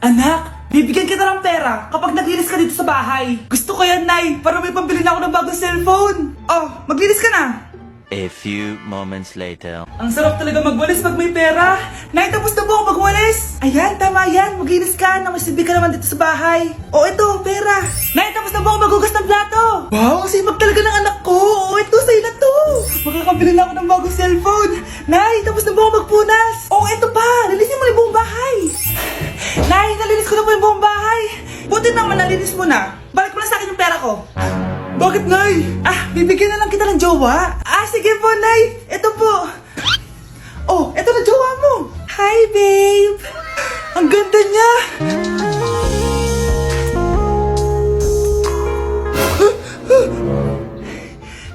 Anak, bibigyan kita ng pera kapag naglinis ka dito sa bahay. Gusto ko yan, Nay, para may pambili na ako ng bagong cellphone. Oh, maglinis ka na. A few moments later. Ang sarap talaga magwalis pag may pera. Nay, tapos na po ako magwalis. Ayan, tama yan. Maglinis ka na may silbi ka naman dito sa bahay. O, ito, pera. Nay, tapos na po ako maghugas ng plato. Wow, ang sipag talaga ng anak ko. O, ito, sa'yo na to. Makakabili na ako ng bagong cellphone. Nay, tapos na po ako magpunas. O, ito pa. Linisin mo na yung buong bahay. Nay, nalinis ko na po yung buong bahay. Buti naman nalinis mo na. Balik mo na sa akin yung pera ko. Bakit, Nay? Bibigyan na lang kita ng jowa. Sige po, Nay. Ito po. Oh, ito na jowa mo. Hi, babe. Ang ganda niya.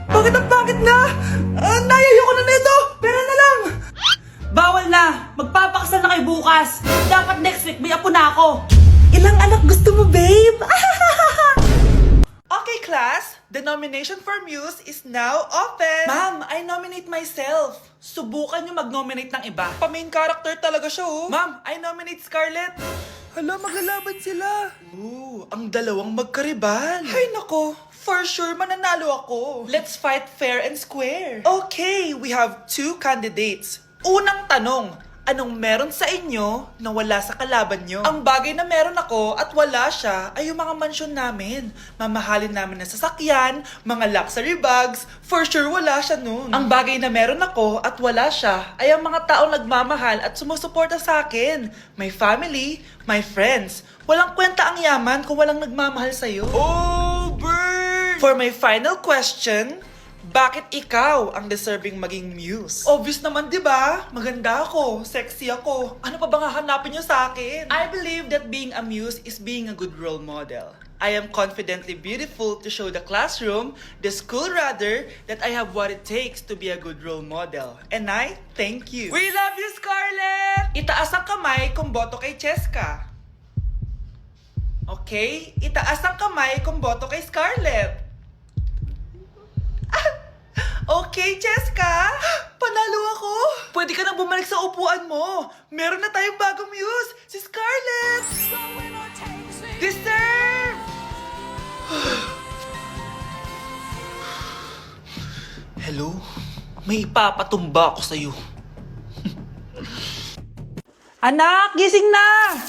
Bakit ang pangit na? Nay, ayoko na nito. Pera na lang. Bawal na. Magpapakasal na kayo bukas. Dapat next week may apo na ako. Ilang anak gusto mo, babe? Okay, class. The nomination for Muse is now open. Ma'am, I nominate myself. Subukan niyo mag-nominate ng iba. Pa-main character talaga siya, oh. Ma'am, I nominate Scarlett. Hala, maglalaban sila. Ooh, ang dalawang magkaribal. Hay nako, for sure mananalo ako. Let's fight fair and square. Okay, we have 2 candidates. Unang tanong, anong meron sa inyo na wala sa kalaban nyo? Ang bagay na meron ako at wala siya ay yung mga mansyon namin. Mamahalin namin na sasakyan, mga luxury bags, for sure wala siya nun. Ang bagay na meron ako at wala siya ay ang mga taong nagmamahal at sumusuporta sa akin. My family, my friends. Walang kwenta ang yaman kung walang nagmamahal sa'yo. Oh, burn! For my final question, bakit ikaw ang deserving maging muse? Obvious naman, di ba? Maganda ako, sexy ako. Ano pa bang hahanapin niyo sa akin? I believe that being a muse is being a good role model. I am confidently beautiful to show the classroom, the school rather, that I have what it takes to be a good role model. And I thank you. We love you, Scarlett! Itaas ang kamay kung boto kay Cheska. Okay? Itaas ang kamay kung boto kay Scarlett. Okay, Cheska! Panalo ako! Pwede ka nang bumalik sa upuan mo! Meron na tayong bagong muse! Si Scarlett! Deserve! Hello? May ipapatumba ako sa'yo. Anak! Gising na!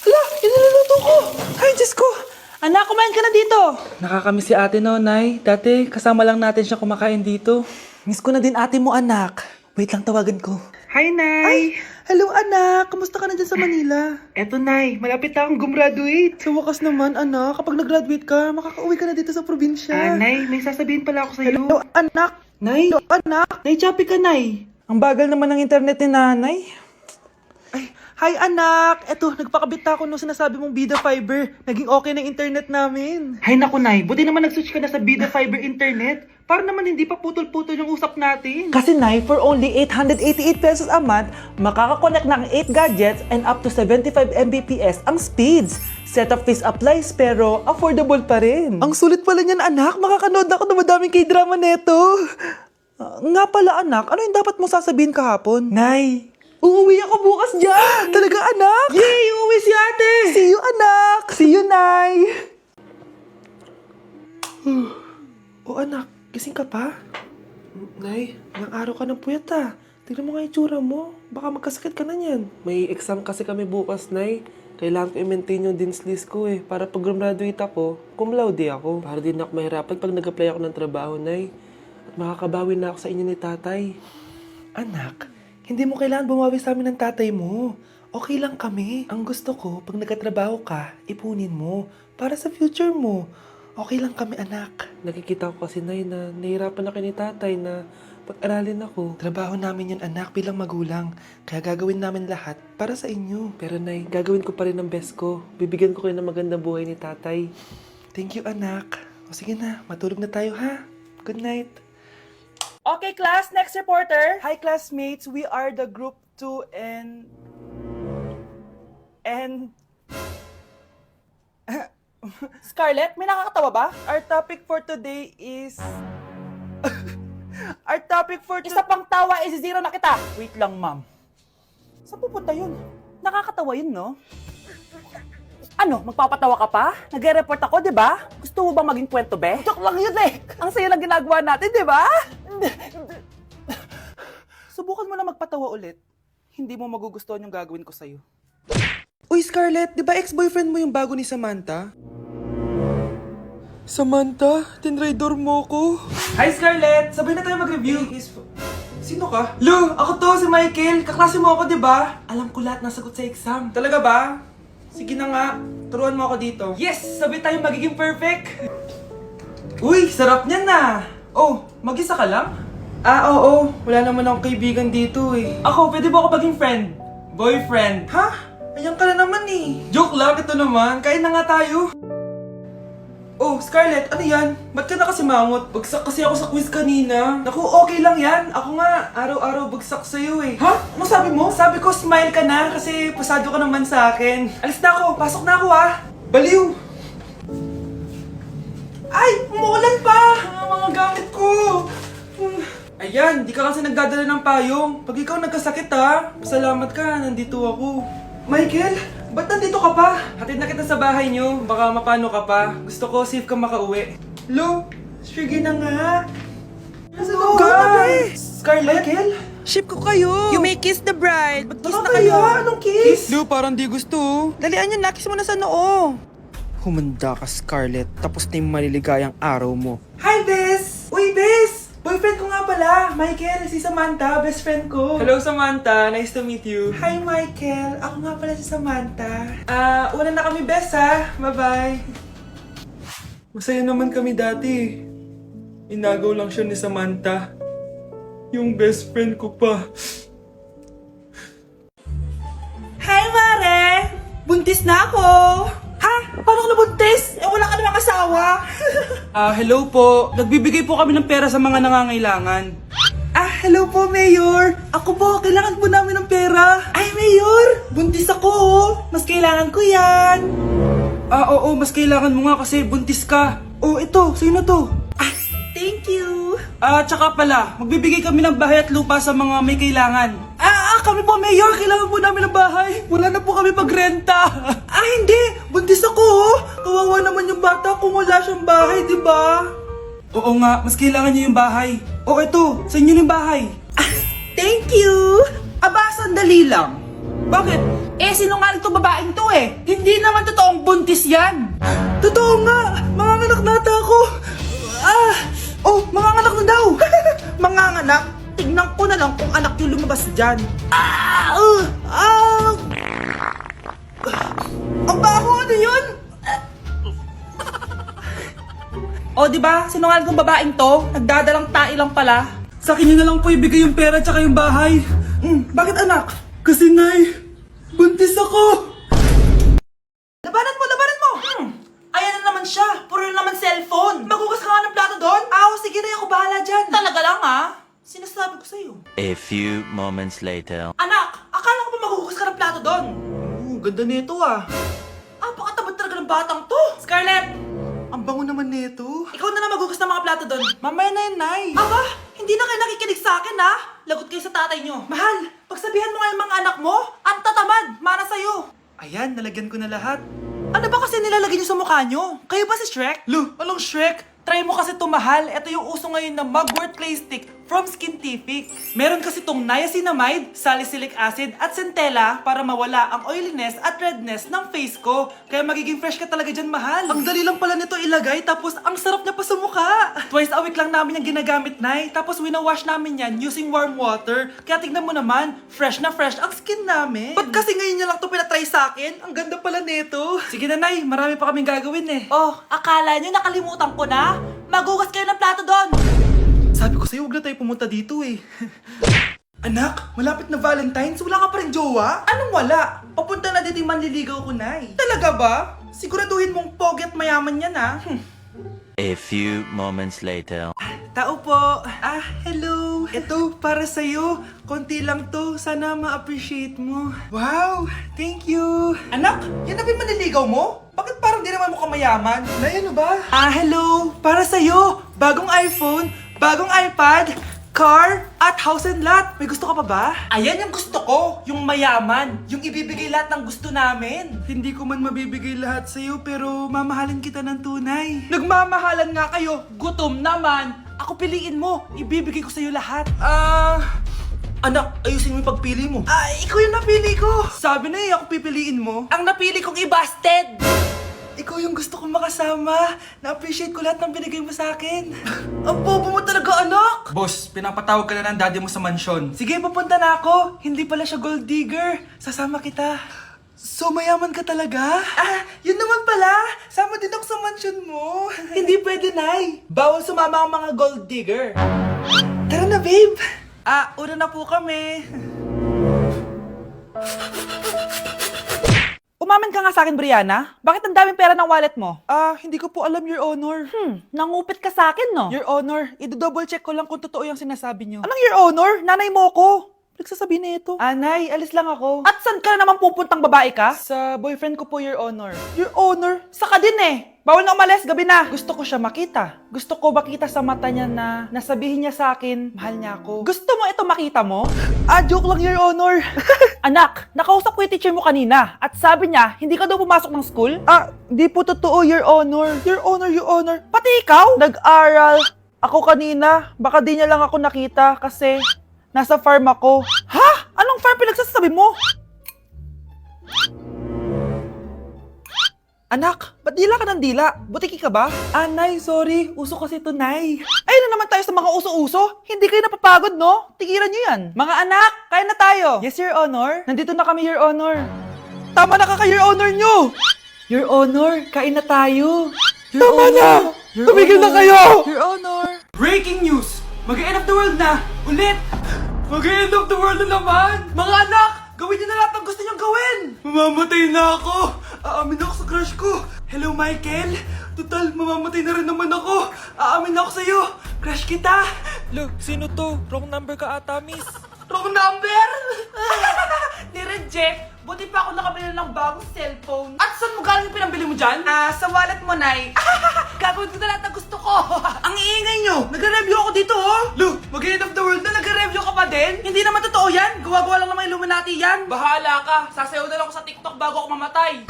Hala! Iniluluto ko! Ay, Diyos ko! Anak, kumain ka na dito. Nakakamiss si ate no, Nay. Dati, kasama lang natin siya kumakain dito. Miss ko na din ate mo, anak. Wait lang, tawagan ko. Hi, Nay. Ay, hello, anak. Kamusta ka na dyan sa Manila? Eto, Nay. Malapit na akong gumraduate. Sa wakas naman, anak. Kapag nag-graduate ka, makakauwi ka na dito sa probinsya. Nay, may sasabihin pala ako sa'yo. Hello, anak. Nay. Hello, anak. Nay, choppy ka, Nay. Ang bagal naman ng internet ni nanay. Hi anak! Eto, nagpakabit ako nung sinasabi mong Bida Fiber. Naging okay na internet namin. Hay naku, Nay. Buti naman nag-switch ka na sa Bida Fiber internet. Para naman hindi pa putol-putol yung usap natin. Kasi, Nay, for only 888 pesos a month, makakakonect ng 8 gadgets and up to 75 Mbps ang speeds. Setup fees applies pero affordable pa rin. Ang sulit pala niyan, anak. Makakanood ako ng madaming K-drama neto. Nga pala, anak. Ano yung dapat mo sasabihin kahapon? Nay, uuwi ako bukas dyan! Talaga, anak? Yay! Uuwi si ate! See you, anak! See you, Nay! Anak, gising ka pa? Nay, ilang araw ka ng puyat Tignan mo nga itsura mo. Baka magkasakit ka na yan. May exam kasi kami bukas, Nay. Kailangan ko i-maintain yung dean's list ko para pag graduate ako, cum laude ako. Para din ako mahirapan pag nag-apply ako ng trabaho, Nay. At makakabawi na ako sa inyo ni tatay. Anak, hindi mo kailangan bumawi sa amin ng tatay mo. Okay lang kami. Ang gusto ko, pag nagkatrabaho ka, ipunin mo. Para sa future mo. Okay lang kami, anak. Nakikita ko kasi, Nay, na nahihirapan na kayo ni tatay na pag-aralin ako. Trabaho namin yun, anak, bilang magulang. Kaya gagawin namin lahat para sa inyo. Pero, Nay, gagawin ko pa rin ang best ko. Bibigyan ko kayo ng magandang buhay ni tatay. Thank you, anak. O sige na, matulog na tayo, ha? Good night. Okay, class. Next reporter. Hi, classmates. We are the group 2 and... Scarlett, may nakakatawa ba? Our topic for today is... Isa pang tawa, isi-zero na kita. Wait lang, ma'am. Saan pupunta yun? Nakakatawa yun, no? Ano, magpapatawa ka pa? Nagre-report ako, di ba? Gusto mo bang maging kwento, be? Joke lang yun eh. Ang saya ng ginagawa natin, di ba? Subukan mo na magpatawa ulit. Hindi mo magugustuhan yung gagawin ko sa'yo. Uy, Scarlett, di ba ex-boyfriend mo yung bago ni Samantha? Samantha, tinraidor mo ko. Hi, Scarlett! Sabay na tayo mag-review. Sino ka? Lu, ako to, si Michael. Kaklase mo ako, di ba? Alam ko lahat ng sagot sa exam. Talaga ba? Sige na nga, turuan mo ako dito. Yes! Sabay tayo magiging perfect! Uy, sarap niyan na! Oh, mag-isa ka lang? Oo. Wala naman akong kaibigan dito eh. Ako, pwede ba ako maging friend? Boyfriend? Ha? Ayan ka na naman eh. Joke lang, ito naman. Kain na nga tayo. Oh, Scarlett, ano yan? Ba't ka na kasi mangot? Bagsak kasi ako sa quiz kanina. Naku, okay lang yan. Ako nga, araw-araw bagsak sa'yo eh. Ha? Ano sabi mo? Sabi ko, smile ka na kasi pasado ka naman sa akin. Alis na ako, pasok na ako ha. Baliw! Ay, umuulan pa! Ang mga gamit ko! Ayan, di ka kasi nagdadala ng payong. Pag ikaw nagkasakit ha, pasalamat ka, nandito ako. Michael, ba't nandito ka pa? Hatid na kita sa bahay niyo, baka mapano ka pa. Gusto ko safe ka makauwi. Lo, sige na nga. Nasa loob ka? Scarlett? Michael? Ship ko kayo. You may kiss the bride. Mag-kiss Baka na kayo. kaya? Anong kiss? Lu, parang di gusto. Dalian yun, nakis mo na sa noo. Humanda ka, Scarlett. Tapos na yung maliligayang araw mo. Hi, Bes! Uy, Bes! Boyfriend ko nga pala, Michael, si Samantha, best friend ko. Hello, Samantha. Nice to meet you. Hi, Michael. Ako nga pala si Samantha. Una na kami, Bes, ha? Bye-bye. Masaya naman kami dati. Inagaw lang siya ni Samantha. Yung best friend ko pa. Hi, Mare! Buntis na ako! Ha? Paano ka nabuntis? Wala ka namang asawa. Hello po. Nagbibigay po kami ng pera sa mga nangangailangan. Hello po, Mayor. Ako po, kailangan po namin ng pera. Ay, Mayor! Buntis ako, oh. Mas kailangan ko yan. Oo, mas kailangan mo nga kasi buntis ka. Oh, ito. Sino to? Thank you. Tsaka pala, magbibigay kami ng bahay at lupa sa mga may kailangan. Kami po, Mayor. Kailangan po namin ng bahay. Wala na po kami pagrenta. Hindi. Buntis ako, oh. Kawawa naman yung bata kung wala siyang bahay, di ba? Oo nga, mas kailangan niyo yung bahay. O ito, sa inyo yung bahay. Thank you. Sandali lang. Bakit? Sinungaling to babaeng to eh. Hindi naman totoong buntis yan. Totoo nga. Manganganak nata ako. Manganganak na daw. Manganganak? Tignan ko na lang kung anak yung lumabas dyan. Ang baho, ano yun? Di ba? Sinungaling kong babaeng to, nagdadalang tae lang pala. Sa akin na lang po ibigay yung pera tsaka yung bahay. Bakit anak? Kasi nay, buntis ako. Labanan mo! Ayan na naman siya, puro na naman cellphone. Magugas ka nga ng plato doon? Sige na, ako bahala dyan. Talaga lang sinasabi ko sa'yo. A few moments later. Anak, akala ko ba magugas ka ng plato doon? Ganda nito Pakatabat talaga ng batang to. Scarlett! Ang bango naman nito. Ikaw na lang magugas ng mga plato doon. Mamaya na yan, Nay. Hindi na kayo nakikinig sa akin, ha? Lagot kayo sa tatay nyo. Mahal, pagsabihan mo nga yung mga anak mo, ang tatamad, para sa'yo. Ayan, nalagyan ko na lahat. Ano ba kasi nilalagay nyo sa mukha nyo? Kayo ba si Shrek? Lu, anong Shrek? Try mo kasi mahal. Ito yung uso ngayon na mugwort clay stick from Skintific. Meron kasi tong niacinamide, salicylic acid at centella para mawala ang oiliness at redness ng face ko. Kaya magiging fresh ka talaga dyan, mahal. Ang dali lang pala nito ilagay tapos ang sarap niya pa sa mukha. Twice a week lang namin yung ginagamit, Nay. Tapos winawash namin yan using warm water. Kaya tignan mo naman, fresh na fresh ang skin namin. Ba't kasi ngayon niya lang to pinatry sa akin? Ang ganda pala nito. Sige na, Nay. Marami pa kaming gagawin eh. Akala niyo nakalimutan ko na? Magugas kayo ng plato doon! Sabi ko sa'yo, huwag na tayo pumunta dito eh. Anak, malapit na Valentine's, wala ka pa rin jowa? Anong wala? Papunta na din yung manliligaw ko, Nay. Talaga ba? Siguraduhin mong pogi at mayaman yan, A few moments later. Tao po. Hello. Ito, para sa'yo. Konti lang to. Sana ma-appreciate mo. Wow, thank you. Anak, yan na ba yung manliligaw mo? Bakit parang di naman mo kamayaman? Nay, ano ba? Hello. Para sa'yo. Bagong iPhone, bagong iPad, Car at house and lot. May gusto ka pa ba? Ayan yung gusto ko. Yung mayaman. Yung ibibigay lahat ng gusto namin. Hindi ko man mabibigay lahat sa'yo pero mamahalin kita ng tunay. Nagmamahalan nga kayo. Gutom naman. Ako piliin mo. Ibibigay ko sa'yo lahat. Anak, ayusin mo yung pagpili mo. Ikaw yung napili ko. Sabi na ako pipiliin mo. Ang napili kong i-busted. Ikaw yung gusto kong makasama. Na-appreciate ko lahat ng binigay mo sa akin. Ang bobo mo talaga, anak! Boss, pinapatawag ka na ng daddy mo sa mansyon. Sige, papunta na ako. Hindi pala siya gold digger. Sasama kita. So, mayaman ka talaga? Yun naman pala. Sama din ako sa mansyon mo. Hindi pwede, Nay. Bawal sumama ang mga gold digger. Tara na, babe. Una na po kami. Umamin ka nga sa akin, Brianna. Bakit ang daming pera ng wallet mo? Hindi ko po alam, Your Honor. Nangupit ka sa akin, no? Your Honor, i-double check ko lang kung totoo yung sinasabi niyo. Anong Your Honor? Nanay mo ko. Nagsasabi na ito. Nay, alis lang ako. At saan ka na naman pupuntang babae ka? Sa boyfriend ko po, Your Honor. Your Honor, saka din eh. Bawal na umalis, gabi na. Gusto ko siya makita. Gusto ko makita sa mata niya na nasabihin niya sa akin, mahal niya ako. Gusto mo ito makita mo? Joke lang, Your Honor. Anak, nakausap ko yung teacher mo kanina at sabi niya, hindi ka daw pumasok ng school? Di po totoo, Your Honor. Your Honor, Your Honor. Pati ikaw? Nag-aral. Ako kanina, baka di niya lang ako nakita kasi nasa farm ako. Ha? Anong farm pinagsasabi mo? Anak, ba't dila ka ng dila? Butiki ka ba? Nay, sorry. Uso kasi ito, Nay. Ay na naman tayo sa mga uso-uso. Hindi kayo napapagod, no? Tigilan niyo yan. Mga anak, kain na tayo. Yes, Your Honor. Nandito na kami, Your Honor. Tama na ka, Your Honor nyo! Your Honor, kain na tayo. Tama na! Tumigil na kayo! Your Honor. Breaking news! Mag-end of the world na! Ulit! Mag-end of the world na naman! Mga anak! Gawin niyo na lahat ng gusto niyong gawin! Mamamatay na ako! Aamin ako sa crush ko! Hello, Michael! Total, mamamatay na rin naman ako! Aamin ako sa'yo! Crush kita! Look, sino to? Wrong number ka ata, miss. Wrong number? Ni-reject! Buti pa ako nakabili ng bagong cellphone. At saan mo galing yung pinambili mo dyan? Sa wallet mo, Nay. Gagawin ko na lahat ng gusto ko. Ang iingay nyo! Nagre-review ako dito, oh! Lu, mag-end of the world na nagre-review ka pa din? Hindi naman totoo yan. Gawa-gawa lang naman Illuminati yan. Bahala ka. Sasayaw na lang ako sa TikTok bago ako mamatay.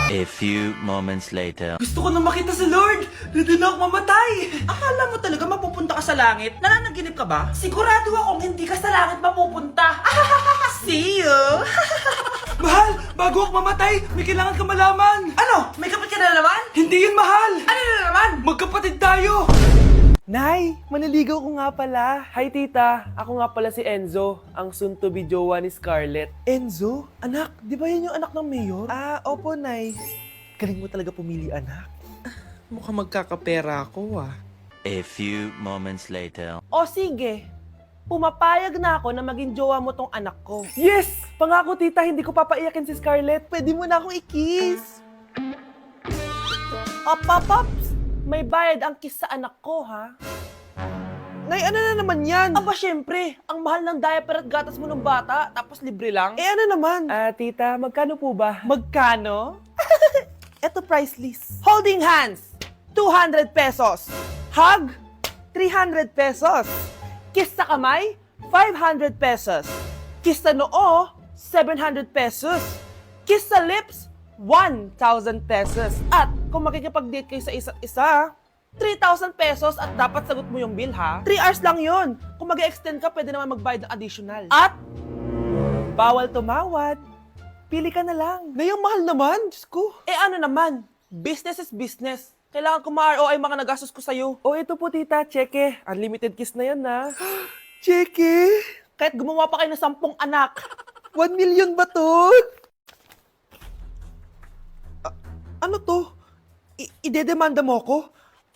A few moments later. Gusto ko na makita si Lord! Ready na ako mamatay! Akala mo talaga mapupunta ka sa langit? Nananaginip ka ba? Sigurado akong hindi ka sa langit mapupunta! See you! Mahal! Bago ako mamatay, may kailangan ka malaman! Ano? May kapatid ka na naman? Hindi yun, mahal! Ano na naman? Magkapatid tayo! Nay, maniligaw ko nga pala. Hi tita, ako nga pala si Enzo, ang soon-to-be jowa ni Scarlett. Enzo? Anak, di ba yan yung anak ng mayor? Opo Nay. Galing mo talaga pumili anak. Mukhang magkakapera ako A few moments later. O sige, pumapayag na ako na maging jowa mo tong anak ko. Yes! Pangako tita, hindi ko papaiyakin si Scarlett. Pwede mo na akong i-kiss. Paps, may bayad ang kiss sa anak ko, ha? Nay, ano na naman yan? Aba, syempre, ang mahal ng diaper at gatas mo ng bata, tapos libre lang. Ano naman? Tita, magkano po ba? Magkano? Eto price list. Holding hands, 200 pesos. Hug, 300 pesos. Kiss sa kamay, 500 pesos. Kiss sa noo, 700 pesos. Kiss sa lips, 1,000 pesos. At kung makikipag-date kayo sa isa't isa, 3,000 pesos at dapat sagot mo yung bill, ha? 3 hours lang yun. Kung mag-extend ka, pwede naman magbayad ng additional. At bawal tumawad. Pili ka na lang. Nay, ang mahal naman. Diyos ko. Ano naman? Business is business. Kailangan ko ma-ROI mga nagastos ko sa'yo. Ito po tita, cheque. Unlimited kiss na yan na. Cheke! Kahit gumawa pa kayo ng 10 anak. 1 million ba to? Ano to? Idedemanda mo ako?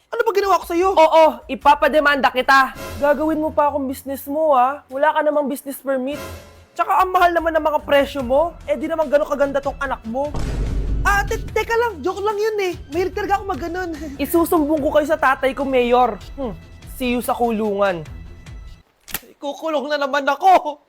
Ano ba ginawa ko sa'yo? Oo, ipapademanda kita. Gagawin mo pa akong business mo, ha? Wala ka namang business permit. Tsaka ang mahal naman ng mga presyo mo. Di naman gano'ng kaganda tong anak mo. Teka lang, joke lang yun eh. Mahilig talaga ako maganon. Isusumbong ko kayo sa tatay ko, Mayor. See you sa kulungan. Kukulong na naman ako.